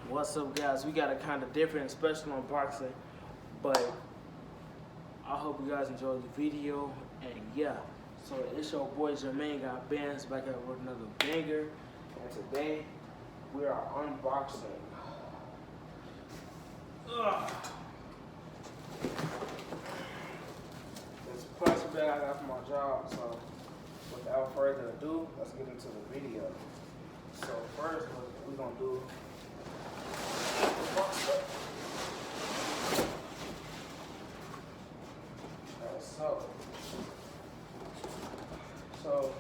What's up, guys? We got a kind of different special unboxing, but I hope you guys enjoyed the video. And yeah, so it's your boy Jermaine got bands back at with another banger, and today we are unboxing. It's a plastic bag I got for my job. So without further ado, let's get into the video. So first, what we're gonna do. So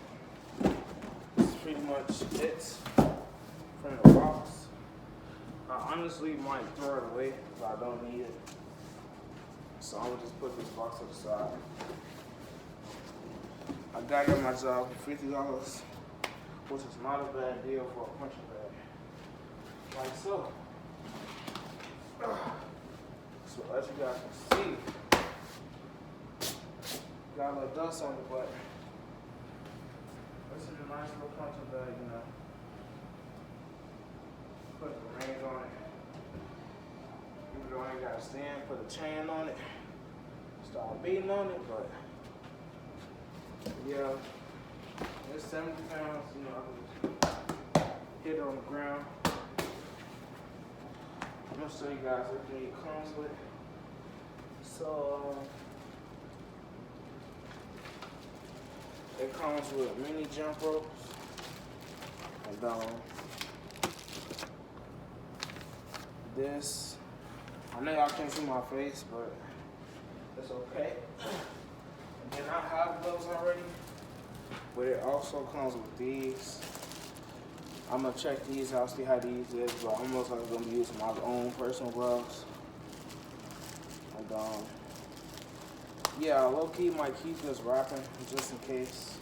this is pretty much it from the box. I honestly might throw it away if I don't need it. So I'm gonna just put this box to the side. I got it at my job for $50, which is not a bad deal for a punching bag. Like so. So as you guys can see, got a little dust on it, but this is a nice little punching bag, you know. Put the rings on it. Even though I ain't got a stand, put a chain on it. Start beating on it, but yeah, it's 70 pounds, you know, I can hit it on the ground. I'm gonna show you guys everything it comes with. So it comes with mini jump ropes, and this. I know y'all can't see my face, but it's okay. And then I have those already, but it also comes with these. I'm gonna check these out, see how these is, but I'm most likely gonna be using my own personal gloves. And yeah, low key might keep this wrapping just in case.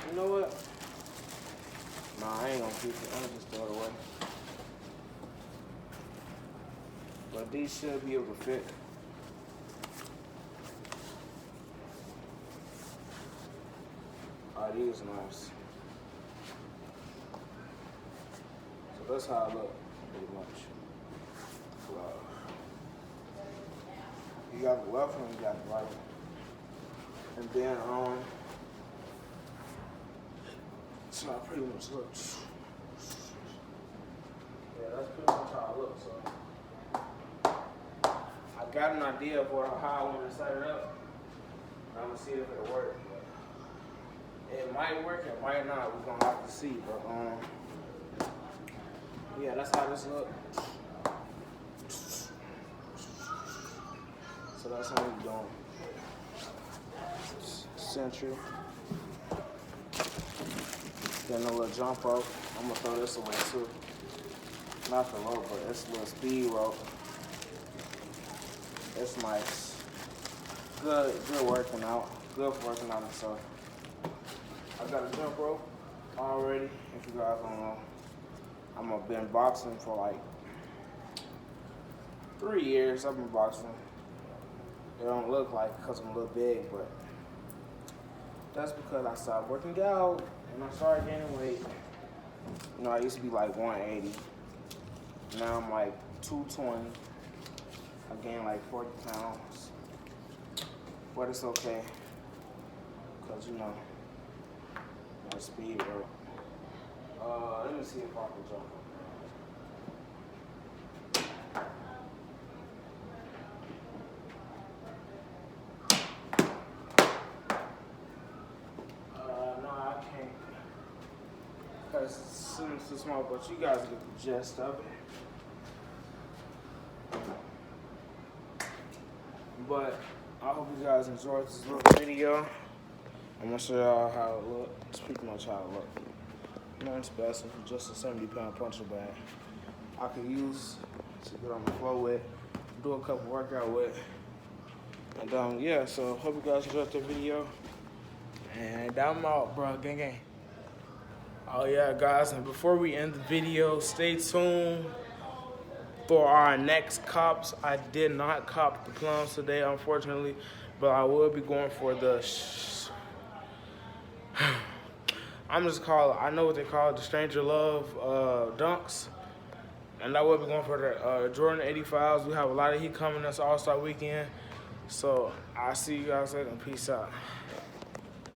You know what? Nah, I ain't gonna keep it. I'm gonna just throw it away. But these should be able to fit. Oh, these nice. So that's how I look, pretty much. You got the left one, you got the right one. And then so I pretty much look. Yeah, that's pretty much how I look. So I got an idea of how I want to set it up. I'm gonna see if it'll work. But it might work, it might not. We're gonna have to see. But yeah, that's how this looks. So that's how we're doing. Centry. Getting a little jump rope. I'm gonna throw this away too. Not the rope, but it's a little speed rope. It's nice. Good working out. Good for working out and stuff. I got a jump rope already. If you guys don't know, I've been boxing for like 3 years. I've been boxing. It don't look like it because I'm a little big, but that's because I stopped working out and I started gaining weight. You know, I used to be like 180. Now I'm like 220. I gained like 40 pounds. But it's okay. Because, you know, my speed, bro. Let me see if I can jump. Because it's too small, but you guys get the gist of it. But I hope you guys enjoyed this little video. I'm gonna show y'all how it looks. It's pretty much how it looks. Nothing special, just a 70-pound punching bag. I could use to get on the floor with, do a couple workout with. And yeah, so hope you guys enjoyed the video. And I'm out, bro. Gang gang. Oh yeah, guys, and before we end the video, stay tuned for our next cops. I did not cop the plums today, unfortunately, but I will be going for the I'm just call. I know what they call it, the Stranger Love dunks. And that way we're going for the Jordan 85s. We have a lot of heat coming this All-Star weekend. So I'll see you guys later and peace out.